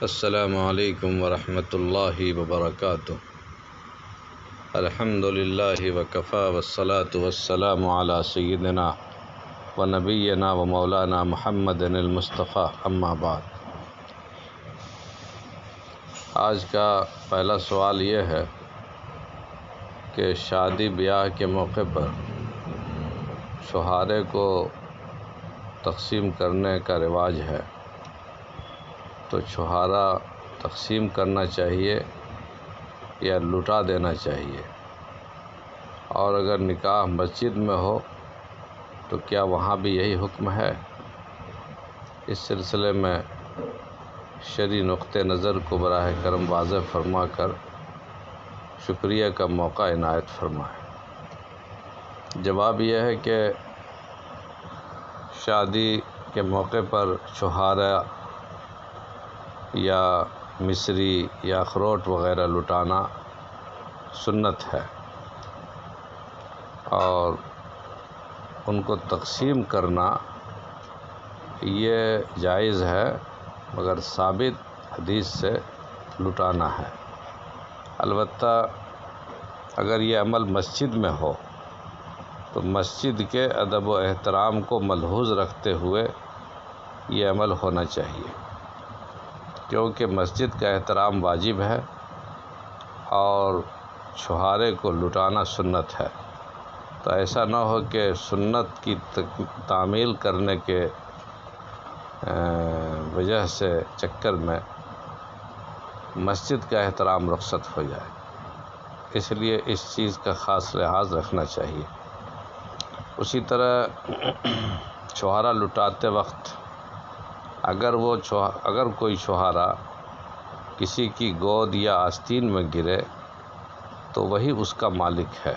السلام علیکم ورحمۃ اللہ وبرکاتہ۔ الحمد للہ وکفیٰ والصلاة والسلام علی سیدنا و نبینا و مولانا محمد المصطفیٰ، اما بعد۔ آج کا پہلا سوال یہ ہے کہ شادی بیاہ کے موقع پر چھہارے کو تقسیم کرنے کا رواج ہے، تو چھہارا تقسیم کرنا چاہیے یا لٹا دینا چاہیے؟ اور اگر نکاح مسجد میں ہو تو کیا وہاں بھی یہی حکم ہے؟ اس سلسلے میں شرعی نقطہ نظر کو براہ کرم واضح فرما کر شکریہ کا موقع عنایت فرمائیں۔ جواب یہ ہے کہ شادی کے موقع پر چھہارا یا مصری یا اخروٹ وغیرہ لٹانا سنت ہے، اور ان کو تقسیم کرنا یہ جائز ہے، مگر ثابت حدیث سے لٹانا ہے۔ البتہ اگر یہ عمل مسجد میں ہو تو مسجد کے ادب و احترام کو ملحوظ رکھتے ہوئے یہ عمل ہونا چاہیے، کیونکہ مسجد کا احترام واجب ہے اور چھہارے کو لٹانا سنت ہے۔ تو ایسا نہ ہو کہ سنت کی تعمیل کرنے کے وجہ سے چکر میں مسجد کا احترام رخصت ہو جائے، اس لیے اس چیز کا خاص لحاظ رکھنا چاہیے۔ اسی طرح چھہارا لٹاتے وقت اگر کوئی چھہارا کسی کی گود یا آستین میں گرے تو وہی اس کا مالک ہے،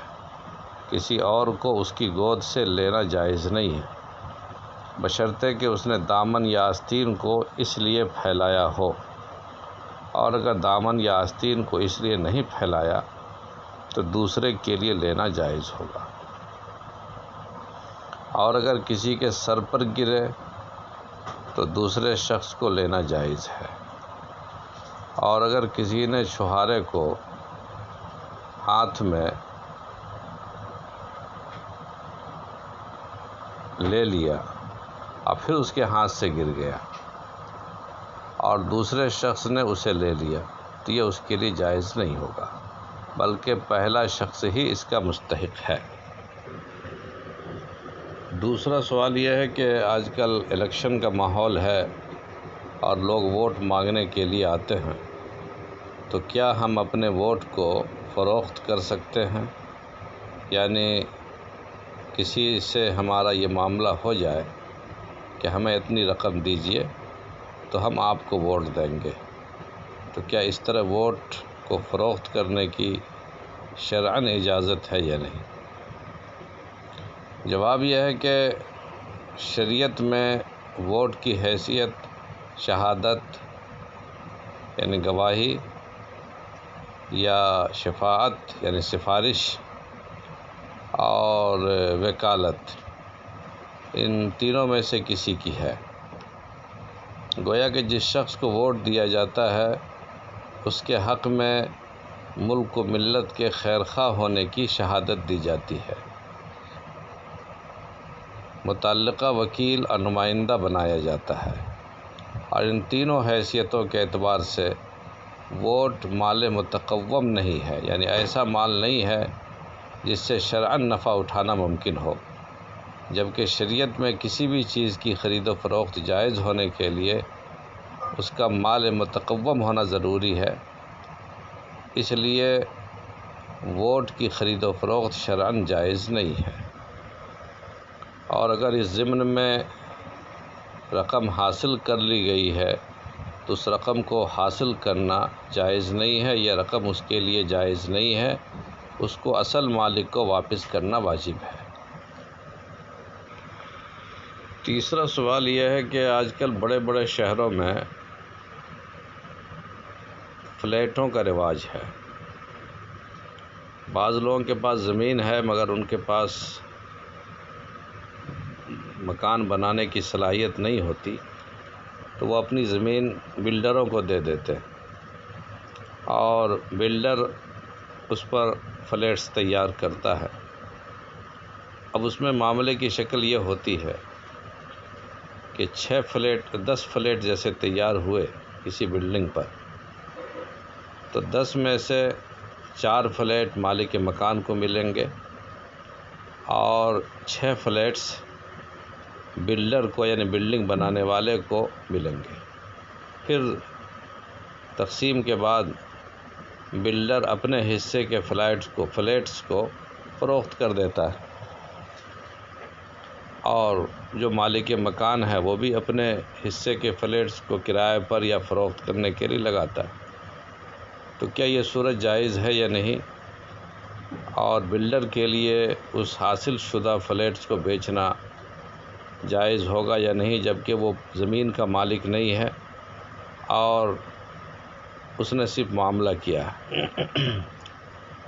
کسی اور کو اس کی گود سے لینا جائز نہیں ہے، بشرطے کہ اس نے دامن یا آستین کو اس لیے پھیلایا ہو، اور اگر دامن یا آستین کو اس لیے نہیں پھیلایا تو دوسرے کے لیے لینا جائز ہوگا۔ اور اگر کسی کے سر پر گرے تو دوسرے شخص کو لینا جائز ہے، اور اگر کسی نے چھہارے کو ہاتھ میں لے لیا اور پھر اس کے ہاتھ سے گر گیا اور دوسرے شخص نے اسے لے لیا تو یہ اس کے لیے جائز نہیں ہوگا، بلکہ پہلا شخص ہی اس کا مستحق ہے۔ دوسرا سوال یہ ہے کہ آج کل الیکشن کا ماحول ہے اور لوگ ووٹ مانگنے کے لیے آتے ہیں، تو کیا ہم اپنے ووٹ کو فروخت کر سکتے ہیں؟ یعنی کسی سے ہمارا یہ معاملہ ہو جائے کہ ہمیں اتنی رقم دیجیے تو ہم آپ کو ووٹ دیں گے، تو کیا اس طرح ووٹ کو فروخت کرنے کی شرعاً اجازت ہے یا نہیں؟ جواب یہ ہے کہ شریعت میں ووٹ کی حیثیت شہادت یعنی گواہی یا شفاعت یعنی سفارش اور وکالت، ان تینوں میں سے کسی کی ہے۔ گویا کہ جس شخص کو ووٹ دیا جاتا ہے اس کے حق میں ملک و ملت کے خیرخواہ ہونے کی شہادت دی جاتی ہے، متعلقہ وکیل اور نمائندہ بنایا جاتا ہے، اور ان تینوں حیثیتوں کے اعتبار سے ووٹ مال متقوم نہیں ہے، یعنی ایسا مال نہیں ہے جس سے شرعاً نفع اٹھانا ممکن ہو، جبکہ شریعت میں کسی بھی چیز کی خرید و فروخت جائز ہونے کے لیے اس کا مال متقوم ہونا ضروری ہے۔ اس لیے ووٹ کی خرید و فروخت شرعاً جائز نہیں ہے، اور اگر اس ضمن میں رقم حاصل کر لی گئی ہے تو اس رقم کو حاصل کرنا جائز نہیں ہے، یہ رقم اس کے لیے جائز نہیں ہے، اس کو اصل مالک کو واپس کرنا واجب ہے۔ تیسرا سوال یہ ہے کہ آج کل بڑے بڑے شہروں میں فلیٹوں کا رواج ہے، بعض لوگوں کے پاس زمین ہے مگر ان کے پاس مکان بنانے کی صلاحیت نہیں ہوتی، تو وہ اپنی زمین بلڈروں کو دے دیتے اور بلڈر اس پر فلیٹس تیار کرتا ہے۔ اب اس میں معاملے کی شکل یہ ہوتی ہے کہ 10 فلیٹ جیسے تیار ہوئے کسی بلڈنگ پر، تو 10 میں سے 4 فلیٹ مالک مکان کو ملیں گے اور 6 فلیٹس بلڈر کو یعنی بلڈنگ بنانے والے کو ملیں گے۔ پھر تقسیم کے بعد بلڈر اپنے حصے کے فلیٹس کو فروخت کر دیتا ہے اور جو مالک مکان ہے وہ بھی اپنے حصے کے فلیٹس کو کرائے پر یا فروخت کرنے کے لیے لگاتا ہے۔ تو کیا یہ صورت جائز ہے یا نہیں؟ اور بلڈر کے لیے اس حاصل شدہ فلیٹس کو بیچنا جائز ہوگا یا نہیں، جبکہ وہ زمین کا مالک نہیں ہے اور اس نے صرف معاملہ کیا ہے؟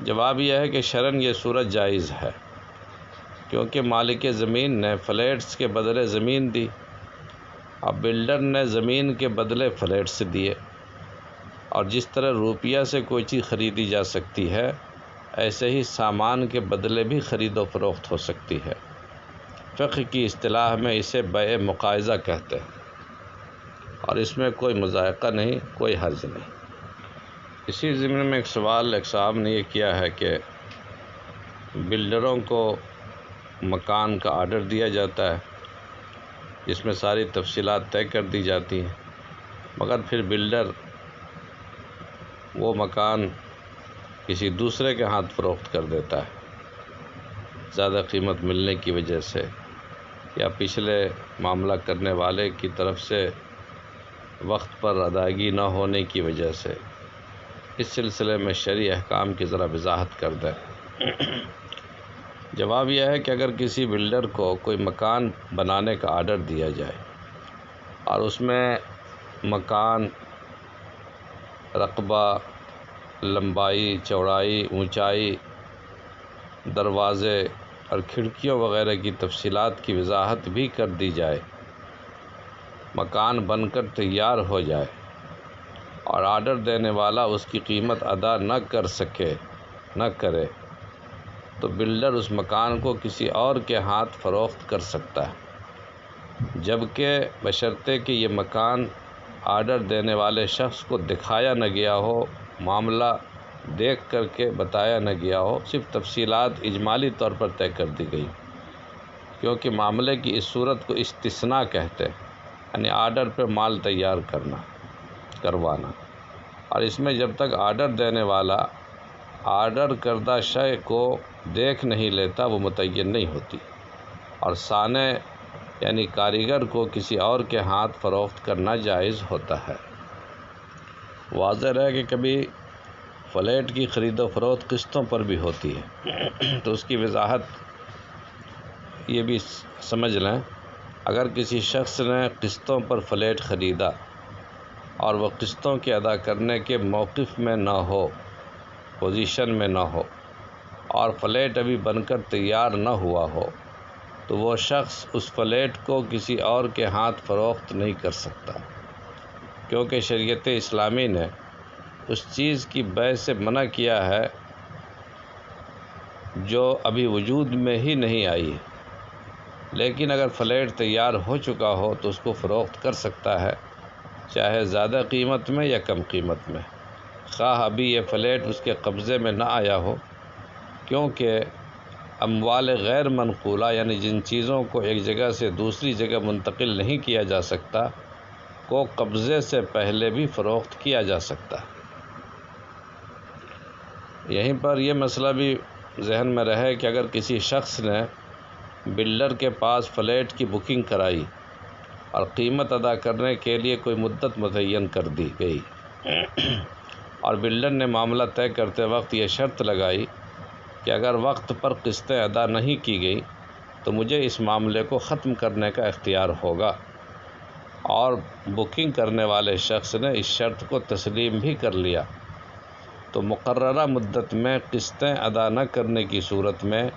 جواب یہ ہے کہ شرعاً یہ صورت جائز ہے، کیونکہ مالک زمین نے فلیٹس کے بدلے زمین دی، اب بلڈر نے زمین کے بدلے فلیٹس دیے، اور جس طرح روپیہ سے کوئی چیز خریدی جا سکتی ہے ایسے ہی سامان کے بدلے بھی خرید و فروخت ہو سکتی ہے۔ فقہ کی اصطلاح میں اسے بیع مقاضہ کہتے ہیں اور اس میں کوئی مضائقہ نہیں، کوئی حرج نہیں۔ اسی ضمن میں ایک سوال ایک صاحب نے یہ کیا ہے کہ بلڈروں کو مکان کا آرڈر دیا جاتا ہے جس میں ساری تفصیلات طے کر دی جاتی ہیں، مگر پھر بلڈر وہ مکان کسی دوسرے کے ہاتھ فروخت کر دیتا ہے زیادہ قیمت ملنے کی وجہ سے یا پچھلے معاملہ کرنے والے کی طرف سے وقت پر ادائیگی نہ ہونے کی وجہ سے۔ اس سلسلے میں شرعی احکام کی ذرا وضاحت کر دیں۔ جواب یہ ہے کہ اگر کسی بلڈر کو کوئی مکان بنانے کا آرڈر دیا جائے اور اس میں مکان رقبہ، لمبائی، چوڑائی، اونچائی، دروازے اور کھڑکیوں وغیرہ کی تفصیلات کی وضاحت بھی کر دی جائے، مکان بن کر تیار ہو جائے اور آرڈر دینے والا اس کی قیمت ادا نہ کرے تو بلڈر اس مکان کو کسی اور کے ہاتھ فروخت کر سکتا ہے، جبکہ بشرطے کہ یہ مکان آرڈر دینے والے شخص کو دکھایا نہ گیا ہو، معاملہ دیکھ کر کے بتایا نہ گیا ہو، صرف تفصیلات اجمالی طور پر طے کر دی گئی، کیونکہ معاملے کی اس صورت کو استثناء کہتے ہیں، یعنی آرڈر پہ مال تیار کروانا، اور اس میں جب تک آرڈر دینے والا آرڈر کردہ شے کو دیکھ نہیں لیتا وہ متعین نہیں ہوتی، اور صانع یعنی کاریگر کو کسی اور کے ہاتھ فروخت کرنا جائز ہوتا ہے۔ واضح رہے کہ کبھی فلیٹ کی خرید و فروخت قسطوں پر بھی ہوتی ہے تو اس کی وضاحت یہ بھی سمجھ لیں۔ اگر کسی شخص نے قسطوں پر فلیٹ خریدا اور وہ قسطوں کے ادا کرنے کے موقف میں نہ ہو، پوزیشن میں نہ ہو، اور فلیٹ ابھی بن کر تیار نہ ہوا ہو، تو وہ شخص اس فلیٹ کو کسی اور کے ہاتھ فروخت نہیں کر سکتا، کیونکہ شریعت اسلامی نے اس چیز کی بیع سے منع کیا ہے جو ابھی وجود میں ہی نہیں آئی ہے، لیکن اگر فلیٹ تیار ہو چکا ہو تو اس کو فروخت کر سکتا ہے، چاہے زیادہ قیمت میں یا کم قیمت میں، خواہ ابھی یہ فلیٹ اس کے قبضے میں نہ آیا ہو، کیونکہ اموال غیر منقولہ یعنی جن چیزوں کو ایک جگہ سے دوسری جگہ منتقل نہیں کیا جا سکتا کو قبضے سے پہلے بھی فروخت کیا جا سکتا ہے۔ یہیں پر یہ مسئلہ بھی ذہن میں رہے کہ اگر کسی شخص نے بلڈر کے پاس فلیٹ کی بکنگ کرائی اور قیمت ادا کرنے کے لیے کوئی مدت متعین کر دی گئی اور بلڈر نے معاملہ طے کرتے وقت یہ شرط لگائی کہ اگر وقت پر قسطیں ادا نہیں کی گئی تو مجھے اس معاملے کو ختم کرنے کا اختیار ہوگا، اور بکنگ کرنے والے شخص نے اس شرط کو تسلیم بھی کر لیا، تو مقررہ مدت میں قسطیں ادا نہ کرنے کی صورت میں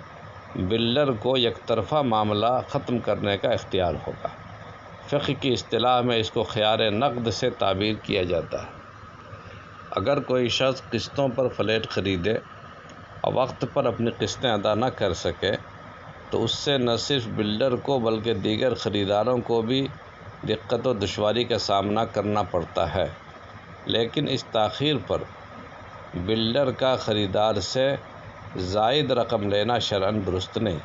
بلڈر کو یک طرفہ معاملہ ختم کرنے کا اختیار ہوگا۔ فقہ کی اصطلاح میں اس کو خیار نقد سے تعبیر کیا جاتا ہے۔ اگر کوئی شخص قسطوں پر فلیٹ خریدے اور وقت پر اپنی قسطیں ادا نہ کر سکے تو اس سے نہ صرف بلڈر کو بلکہ دیگر خریداروں کو بھی دقت و دشواری کا سامنا کرنا پڑتا ہے، لیکن اس تاخیر پر بلڈر کا خریدار سے زائد رقم لینا شرعاً درست نہیں،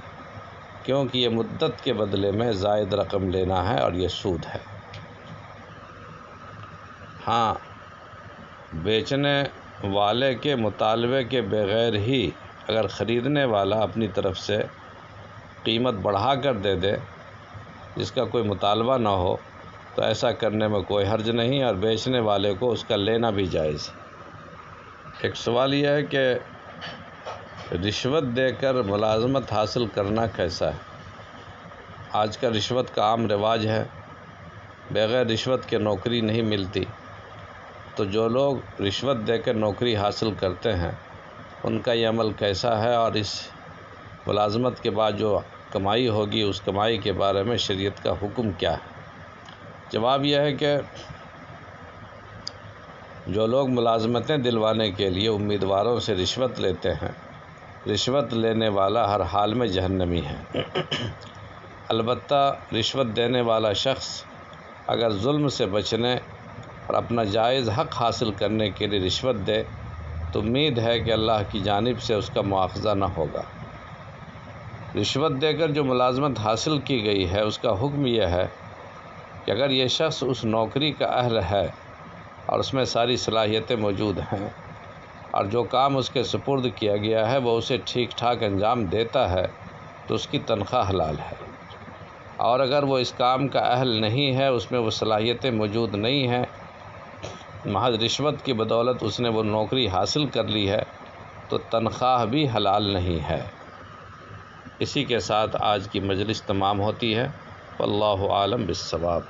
کیونکہ یہ مدت کے بدلے میں زائد رقم لینا ہے اور یہ سود ہے۔ ہاں، بیچنے والے کے مطالبے کے بغیر ہی اگر خریدنے والا اپنی طرف سے قیمت بڑھا کر دے دے جس کا کوئی مطالبہ نہ ہو تو ایسا کرنے میں کوئی حرج نہیں اور بیچنے والے کو اس کا لینا بھی جائز۔ ایک سوال یہ ہے کہ رشوت دے کر ملازمت حاصل کرنا کیسا ہے؟ آج کل رشوت کا عام رواج ہے، بغیر رشوت کے نوکری نہیں ملتی، تو جو لوگ رشوت دے کر نوکری حاصل کرتے ہیں ان کا یہ عمل کیسا ہے اور اس ملازمت کے بعد جو کمائی ہوگی اس کمائی کے بارے میں شریعت کا حکم کیا ہے؟ جواب یہ ہے کہ جو لوگ ملازمتیں دلوانے کے لیے امیدواروں سے رشوت لیتے ہیں، رشوت لینے والا ہر حال میں جہنمی ہے۔ البتہ رشوت دینے والا شخص اگر ظلم سے بچنے اور اپنا جائز حق حاصل کرنے کے لیے رشوت دے تو امید ہے کہ اللہ کی جانب سے اس کا مواخذہ نہ ہوگا۔ رشوت دے کر جو ملازمت حاصل کی گئی ہے اس کا حکم یہ ہے کہ اگر یہ شخص اس نوکری کا اہل ہے اور اس میں ساری صلاحیتیں موجود ہیں اور جو کام اس کے سپرد کیا گیا ہے وہ اسے ٹھیک ٹھاک انجام دیتا ہے تو اس کی تنخواہ حلال ہے، اور اگر وہ اس کام کا اہل نہیں ہے، اس میں وہ صلاحیتیں موجود نہیں ہیں، محض رشوت کی بدولت اس نے وہ نوکری حاصل کر لی ہے تو تنخواہ بھی حلال نہیں ہے۔ اسی کے ساتھ آج کی مجلس تمام ہوتی ہے۔ واللہ عالم بالصواب۔